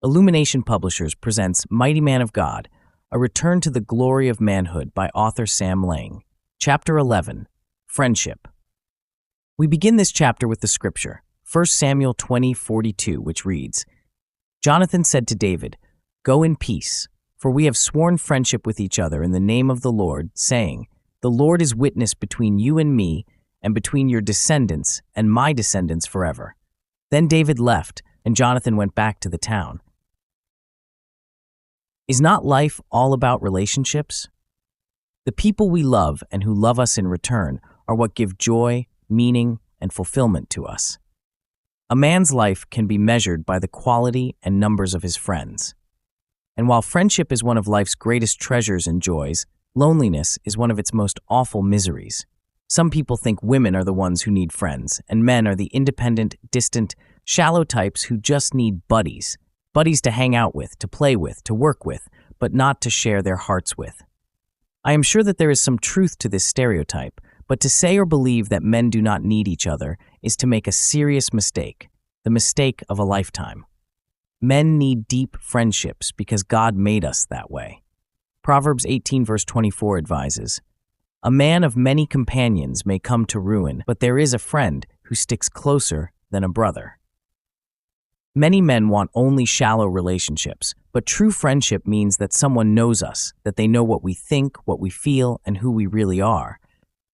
Illumination Publishers presents Mighty Man of God, A Return to the Glory of Manhood by author Sam Laing. Chapter 11, Friendship. We begin this chapter with the scripture, 1 Samuel 20:42, which reads, Jonathan said to David, "Go in peace, for we have sworn friendship with each other in the name of the Lord, saying, The Lord is witness between you and me, and between your descendants and my descendants forever." Then David left, and Jonathan went back to the town. Is not life all about relationships? The people we love and who love us in return are what give joy, meaning, and fulfillment to us. A man's life can be measured by the quality and numbers of his friends. And while friendship is one of life's greatest treasures and joys, loneliness is one of its most awful miseries. Some people think women are the ones who need friends, and men are the independent, distant, shallow types who just need buddies. Buddies to hang out with, to play with, to work with, but not to share their hearts with. I am sure that there is some truth to this stereotype, but to say or believe that men do not need each other is to make a serious mistake, the mistake of a lifetime. Men need deep friendships because God made us that way. Proverbs 18 verse 24 advises, "A man of many companions may come to ruin, but there is a friend who sticks closer than a brother." Many men want only shallow relationships, but true friendship means that someone knows us, that they know what we think, what we feel, and who we really are.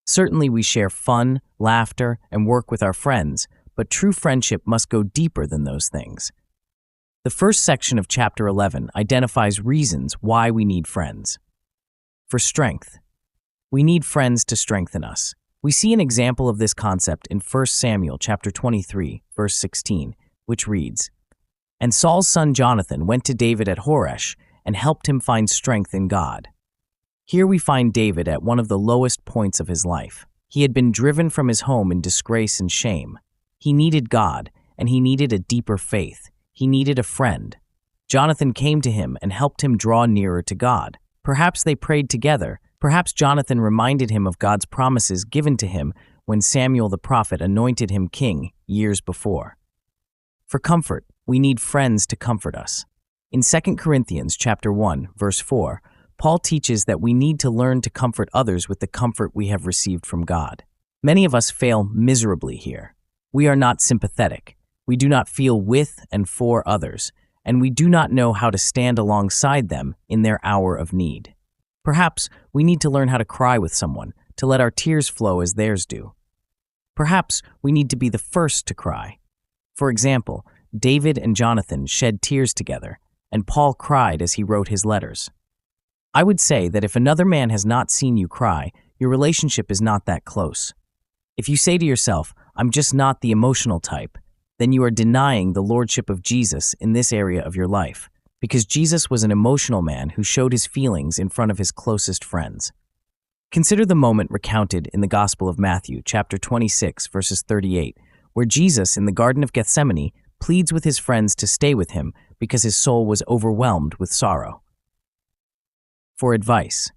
Certainly we share fun, laughter, and work with our friends, but true friendship must go deeper than those things. The first section of chapter 11 identifies reasons why we need friends. For strength. We need friends to strengthen us. We see an example of this concept in 1 Samuel chapter 23, verse 16, which reads, "And Saul's son Jonathan went to David at Horesh and helped him find strength in God." Here we find David at one of the lowest points of his life. He had been driven from his home in disgrace and shame. He needed God, and he needed a deeper faith. He needed a friend. Jonathan came to him and helped him draw nearer to God. Perhaps they prayed together. Perhaps Jonathan reminded him of God's promises given to him when Samuel the prophet anointed him king years before. For comfort, we need friends to comfort us. In 2 Corinthians chapter 1, verse 4, Paul teaches that we need to learn to comfort others with the comfort we have received from God. Many of us fail miserably here. We are not sympathetic. We do not feel with and for others, and we do not know how to stand alongside them in their hour of need. Perhaps we need to learn how to cry with someone, to let our tears flow as theirs do. Perhaps we need to be the first to cry. For example, David and Jonathan shed tears together, and Paul cried as he wrote his letters. I would say that if another man has not seen you cry, your relationship is not that close. If you say to yourself, "I'm just not the emotional type," then you are denying the lordship of Jesus in this area of your life, because Jesus was an emotional man who showed his feelings in front of his closest friends. Consider the moment recounted in the Gospel of Matthew, chapter 26, verses 38, where Jesus, in the Garden of Gethsemane, pleads with his friends to stay with him because his soul was overwhelmed with sorrow. For advice,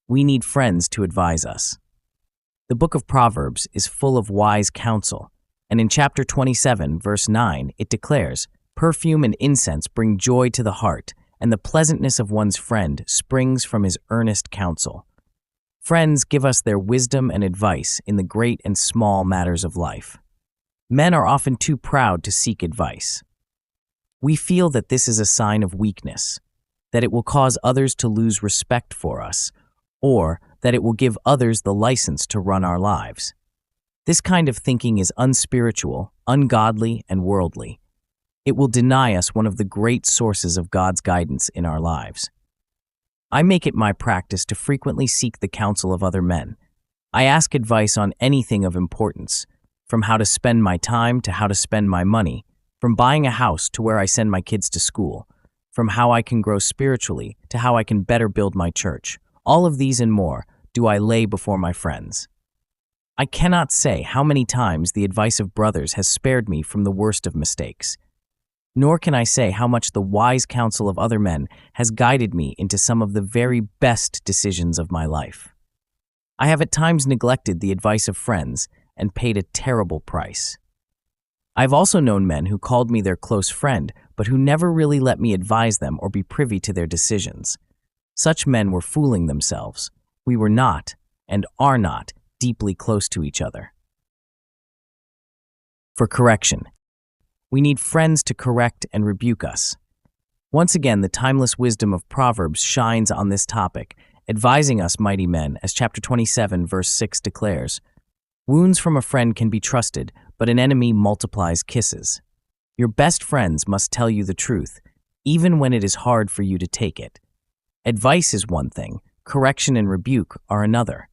we need friends to advise us. The book of Proverbs is full of wise counsel, and in chapter 27, verse 9, it declares, "Perfume and incense bring joy to the heart, and the pleasantness of one's friend springs from his earnest counsel." Friends give us their wisdom and advice in the great and small matters of life. Men are often too proud to seek advice. We feel that this is a sign of weakness, that it will cause others to lose respect for us, or that it will give others the license to run our lives. This kind of thinking is unspiritual, ungodly, and worldly. It will deny us one of the great sources of God's guidance in our lives. I make it my practice to frequently seek the counsel of other men. I ask advice on anything of importance, from how to spend my time to how to spend my money, from buying a house to where I send my kids to school, from how I can grow spiritually to how I can better build my church. All of these and more do I lay before my friends. I cannot say how many times the advice of brothers has spared me from the worst of mistakes. Nor can I say how much the wise counsel of other men has guided me into some of the very best decisions of my life. I have at times neglected the advice of friends and paid a terrible price. I've also known men who called me their close friend, but who never really let me advise them or be privy to their decisions. Such men were fooling themselves. We were not, and are not, deeply close to each other. For correction. We need friends to correct and rebuke us. Once again, the timeless wisdom of Proverbs shines on this topic, advising us, mighty men, as chapter 27, verse 6 declares, "Wounds from a friend can be trusted, but an enemy multiplies kisses." Your best friends must tell you the truth, even when it is hard for you to take it. Advice is one thing, correction and rebuke are another.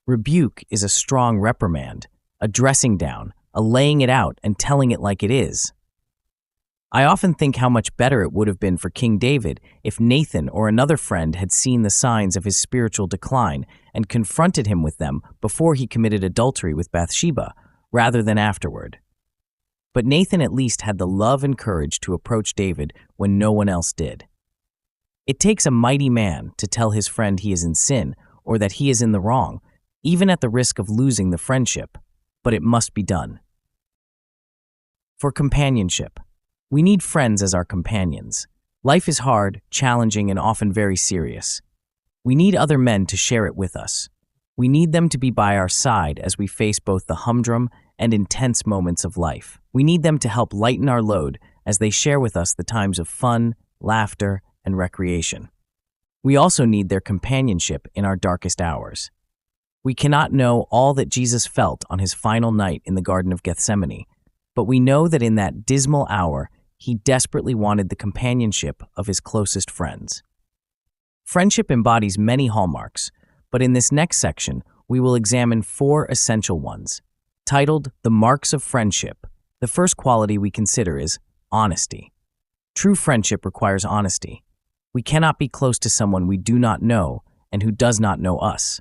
Rebuke is a strong reprimand, a dressing down, a laying it out and telling it like it is. I often think how much better it would have been for King David if Nathan or another friend had seen the signs of his spiritual decline and confronted him with them before he committed adultery with Bathsheba, rather than afterward. But Nathan at least had the love and courage to approach David when no one else did. It takes a mighty man to tell his friend he is in sin or that he is in the wrong, even at the risk of losing the friendship, but it must be done. For companionship. We need friends as our companions. Life is hard, challenging, and often very serious. We need other men to share it with us. We need them to be by our side as we face both the humdrum and intense moments of life. We need them to help lighten our load as they share with us the times of fun, laughter, and recreation. We also need their companionship in our darkest hours. We cannot know all that Jesus felt on his final night in the Garden of Gethsemane, but we know that in that dismal hour, he desperately wanted the companionship of his closest friends. Friendship embodies many hallmarks, but in this next section, we will examine 4 essential ones. Titled The Marks of Friendship, the first quality we consider is honesty. True friendship requires honesty. We cannot be close to someone we do not know and who does not know us.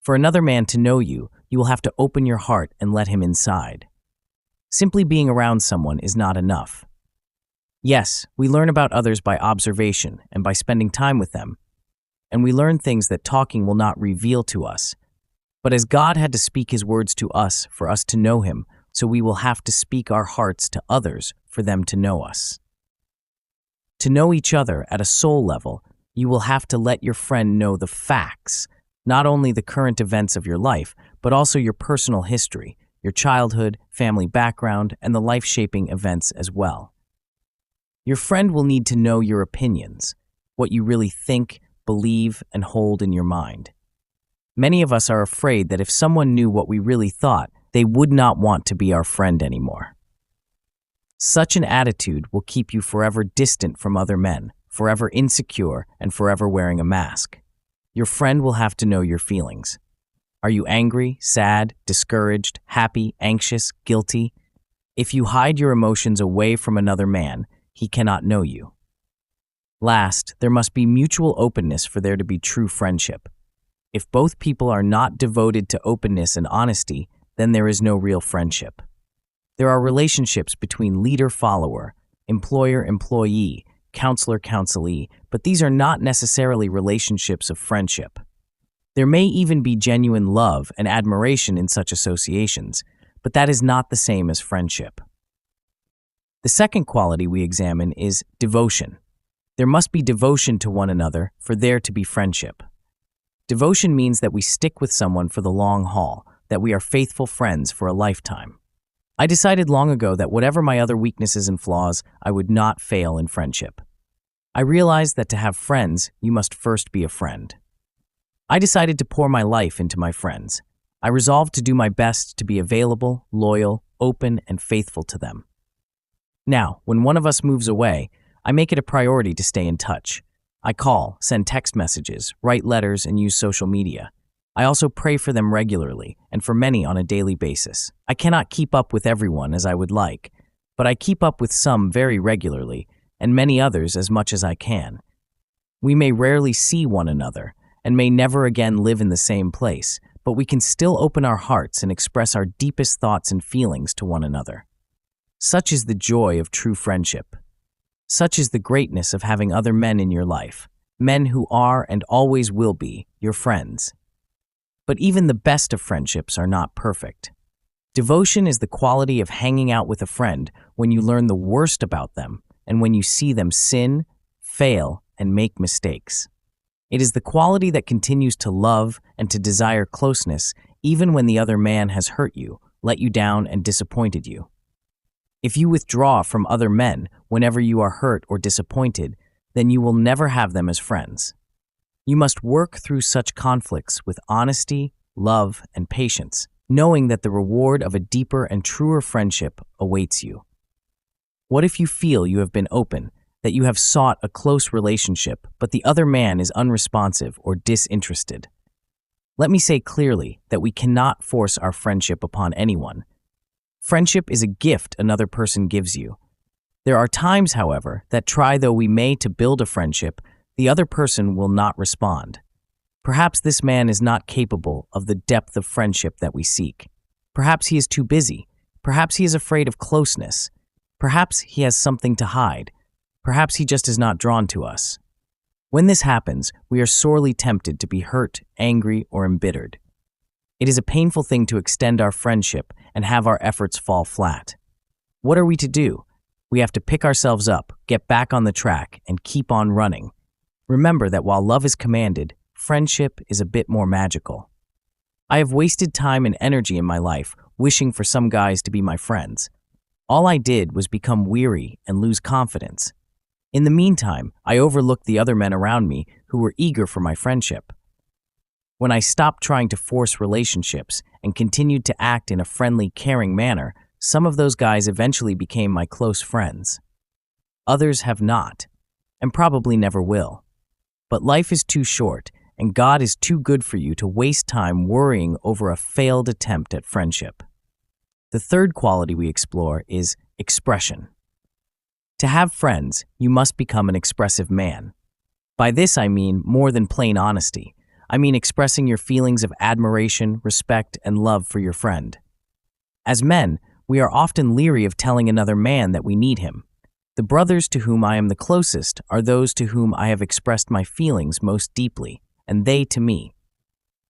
For another man to know you, you will have to open your heart and let him inside. Simply being around someone is not enough. Yes, we learn about others by observation and by spending time with them, and we learn things that talking will not reveal to us. But as God had to speak his words to us for us to know him, so we will have to speak our hearts to others for them to know us. To know each other at a soul level, you will have to let your friend know the facts, not only the current events of your life, but also your personal history, your childhood, family background, and the life-shaping events as well. Your friend will need to know your opinions, what you really think, believe, and hold in your mind. Many of us are afraid that if someone knew what we really thought, they would not want to be our friend anymore. Such an attitude will keep you forever distant from other men, forever insecure, and forever wearing a mask. Your friend will have to know your feelings. Are you angry, sad, discouraged, happy, anxious, guilty? If you hide your emotions away from another man, he cannot know you. Last, there must be mutual openness for there to be true friendship. If both people are not devoted to openness and honesty, then there is no real friendship. There are relationships between leader-follower, employer-employee, counselor-counselee, but these are not necessarily relationships of friendship. There may even be genuine love and admiration in such associations, but that is not the same as friendship. The second quality we examine is devotion. There must be devotion to one another for there to be friendship. Devotion means that we stick with someone for the long haul, that we are faithful friends for a lifetime. I decided long ago that whatever my other weaknesses and flaws, I would not fail in friendship. I realized that to have friends, you must first be a friend. I decided to pour my life into my friends. I resolved to do my best to be available, loyal, open, and faithful to them. Now, when one of us moves away, I make it a priority to stay in touch. I call, send text messages, write letters, and use social media. I also pray for them regularly, and for many on a daily basis. I cannot keep up with everyone as I would like, but I keep up with some very regularly, and many others as much as I can. We may rarely see one another, and may never again live in the same place, but we can still open our hearts and express our deepest thoughts and feelings to one another. Such is the joy of true friendship. Such is the greatness of having other men in your life, men who are and always will be your friends. But even the best of friendships are not perfect. Devotion is the quality of hanging out with a friend when you learn the worst about them and when you see them sin, fail, and make mistakes. It is the quality that continues to love and to desire closeness even when the other man has hurt you, let you down, and disappointed you. If you withdraw from other men whenever you are hurt or disappointed, then you will never have them as friends. You must work through such conflicts with honesty, love, and patience, knowing that the reward of a deeper and truer friendship awaits you. What if you feel you have been open, that you have sought a close relationship, but the other man is unresponsive or disinterested? Let me say clearly that we cannot force our friendship upon anyone. Friendship is a gift another person gives you. There are times, however, that try though we may to build a friendship, the other person will not respond. Perhaps this man is not capable of the depth of friendship that we seek. Perhaps he is too busy. Perhaps he is afraid of closeness. Perhaps he has something to hide. Perhaps he just is not drawn to us. When this happens, we are sorely tempted to be hurt, angry, or embittered. It is a painful thing to extend our friendship and have our efforts fall flat. What are we to do? We have to pick ourselves up, get back on the track, and keep on running. Remember that while love is commanded, friendship is a bit more magical. I have wasted time and energy in my life wishing for some guys to be my friends. All I did was become weary and lose confidence. In the meantime, I overlooked the other men around me who were eager for my friendship. When I stopped trying to force relationships and continued to act in a friendly, caring manner, some of those guys eventually became my close friends. Others have not, and probably never will. But life is too short, and God is too good for you to waste time worrying over a failed attempt at friendship. The third quality we explore is expression. To have friends, you must become an expressive man. By this I mean more than plain honesty. I mean expressing your feelings of admiration, respect, and love for your friend. As men, we are often leery of telling another man that we need him. The brothers to whom I am the closest are those to whom I have expressed my feelings most deeply, and they to me.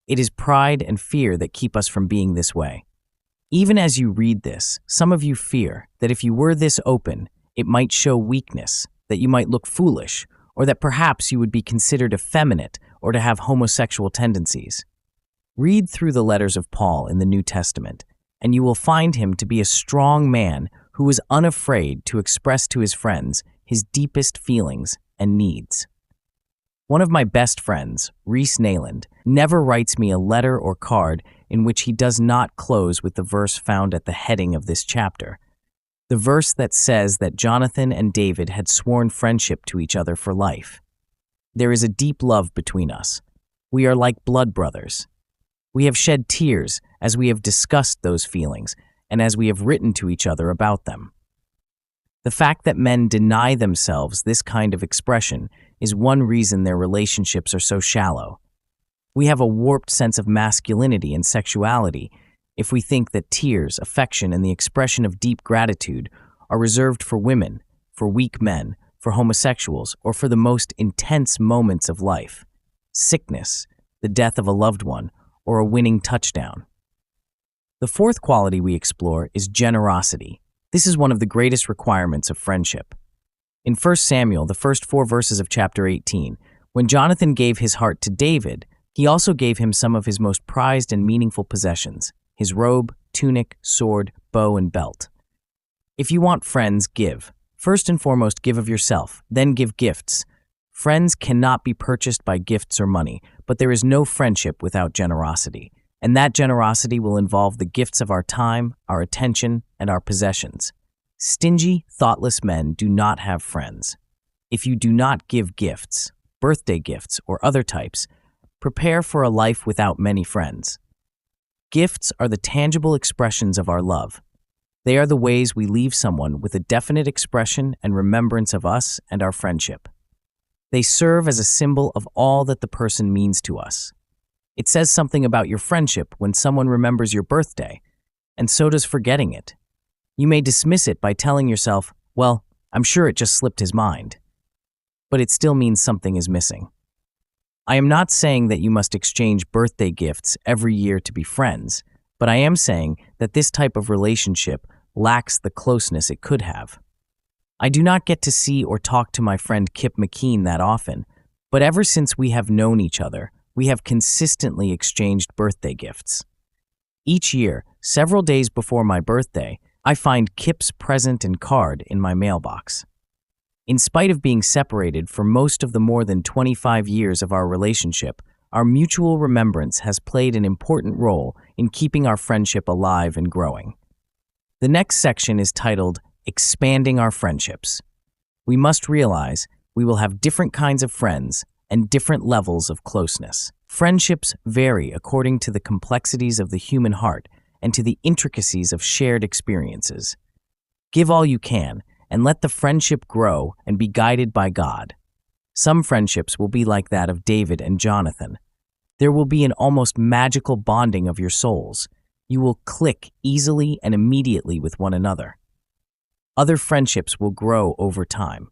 It is pride and fear that keep us from being this way. Even as you read this, some of you fear that if you were this open, it might show weakness, that you might look foolish, or that perhaps you would be considered effeminate or to have homosexual tendencies. Read through the letters of Paul in the New Testament, and you will find him to be a strong man who is unafraid to express to his friends his deepest feelings and needs. One of my best friends, Reese Nayland, never writes me a letter or card in which he does not close with the verse found at the heading of this chapter. The verse that says that Jonathan and David had sworn friendship to each other for life. There is a deep love between us. We are like blood brothers. We have shed tears as we have discussed those feelings and as we have written to each other about them. The fact that men deny themselves this kind of expression is one reason their relationships are so shallow. We have a warped sense of masculinity and sexuality if we think that tears, affection, and the expression of deep gratitude are reserved for women, for weak men, for homosexuals, or for the most intense moments of life: sickness, the death of a loved one, or a winning touchdown. The fourth quality we explore is generosity. This is one of the greatest requirements of friendship. In 1 Samuel, the first 4 verses of chapter 18, when Jonathan gave his heart to David, he also gave him some of his most prized and meaningful possessions: his robe, tunic, sword, bow, and belt. If you want friends, give. First and foremost, give of yourself, then give gifts. Friends cannot be purchased by gifts or money, but there is no friendship without generosity, and that generosity will involve the gifts of our time, our attention, and our possessions. Stingy, thoughtless men do not have friends. If you do not give gifts, birthday gifts, or other types, prepare for a life without many friends. Gifts are the tangible expressions of our love. They are the ways we leave someone with a definite expression and remembrance of us and our friendship. They serve as a symbol of all that the person means to us. It says something about your friendship when someone remembers your birthday, and so does forgetting it. You may dismiss it by telling yourself, well, I'm sure it just slipped his mind. But it still means something is missing. I am not saying that you must exchange birthday gifts every year to be friends, but I am saying that this type of relationship lacks the closeness it could have. I do not get to see or talk to my friend Kip McKean that often, but ever since we have known each other, we have consistently exchanged birthday gifts. Each year, several days before my birthday, I find Kip's present and card in my mailbox. In spite of being separated for most of the more than 25 years of our relationship, our mutual remembrance has played an important role in keeping our friendship alive and growing. The next section is titled, Expanding Our Friendships. We must realize we will have different kinds of friends and different levels of closeness. Friendships vary according to the complexities of the human heart and to the intricacies of shared experiences. Give all you can and let the friendship grow and be guided by God. Some friendships will be like that of David and Jonathan. There will be an almost magical bonding of your souls. You will click easily and immediately with one another. Other friendships will grow over time.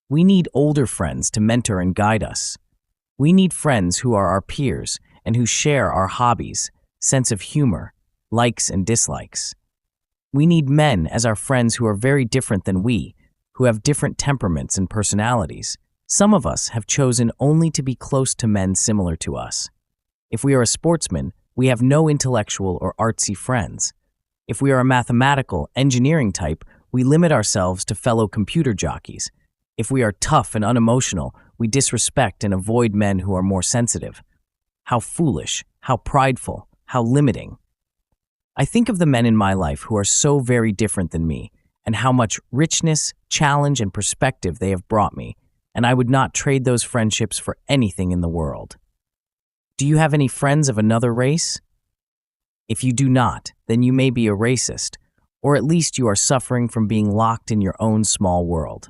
We need older friends to mentor and guide us. We need friends who are our peers and who share our hobbies, sense of humor, likes and dislikes. We need men as our friends who are very different than we, who have different temperaments and personalities. Some of us have chosen only to be close to men similar to us. If we are a sportsman, we have no intellectual or artsy friends. If we are a mathematical, engineering type, we limit ourselves to fellow computer jockeys. If we are tough and unemotional, we disrespect and avoid men who are more sensitive. How foolish, how prideful, how limiting. I think of the men in my life who are so very different than me, and how much richness, challenge, and perspective they have brought me, and I would not trade those friendships for anything in the world. Do you have any friends of another race? If you do not, then you may be a racist, or at least you are suffering from being locked in your own small world.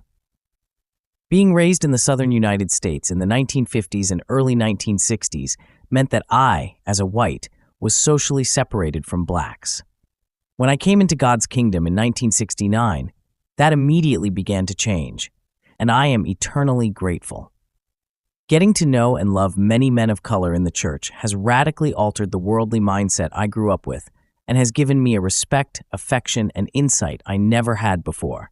Being raised in the southern United States in the 1950s and early 1960s meant that I, as a white, was socially separated from blacks. When I came into God's kingdom in 1969, that immediately began to change, and I am eternally grateful. Getting to know and love many men of color in the church has radically altered the worldly mindset I grew up with and has given me a respect, affection, and insight I never had before.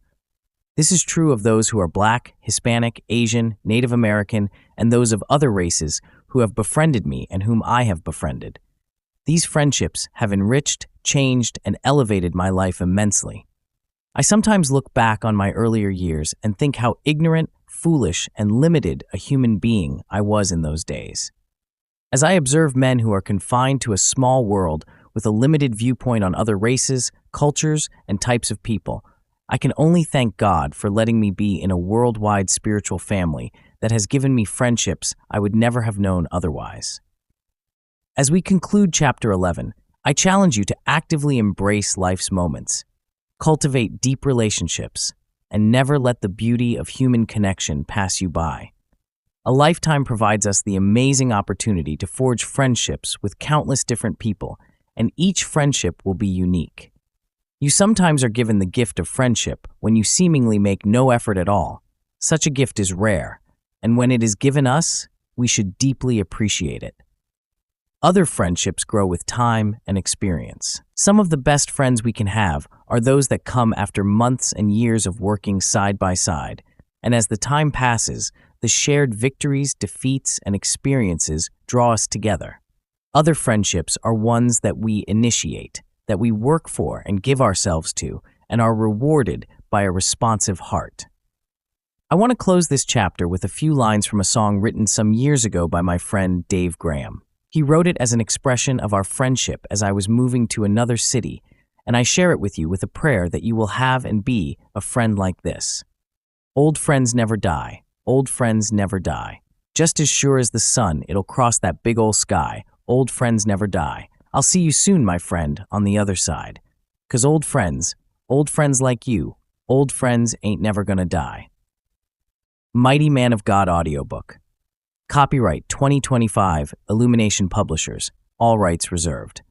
This is true of those who are Black, Hispanic, Asian, Native American, and those of other races who have befriended me and whom I have befriended. These friendships have enriched, changed, and elevated my life immensely. I sometimes look back on my earlier years and think how ignorant, foolish, and limited a human being I was in those days. As I observe men who are confined to a small world with a limited viewpoint on other races, cultures, and types of people, I can only thank God for letting me be in a worldwide spiritual family that has given me friendships I would never have known otherwise. As we conclude Chapter 11, I challenge you to actively embrace life's moments, cultivate deep relationships, and never let the beauty of human connection pass you by. A lifetime provides us the amazing opportunity to forge friendships with countless different people, and each friendship will be unique. You sometimes are given the gift of friendship when you seemingly make no effort at all. Such a gift is rare, and when it is given us, we should deeply appreciate it. Other friendships grow with time and experience. Some of the best friends we can have are those that come after months and years of working side by side, and as the time passes, the shared victories, defeats, and experiences draw us together. Other friendships are ones that we initiate, that we work for and give ourselves to, and are rewarded by a responsive heart. I want to close this chapter with a few lines from a song written some years ago by my friend Dave Graham. He wrote it as an expression of our friendship as I was moving to another city, and I share it with you with a prayer that you will have and be a friend like this. Old friends never die. Old friends never die. Just as sure as the sun, it'll cross that big old sky. Old friends never die. I'll see you soon, my friend, on the other side. 'Cause old friends like you, old friends ain't never gonna die. Mighty Man of God Audiobook. Copyright 2025, Illumination Publishers. All rights reserved.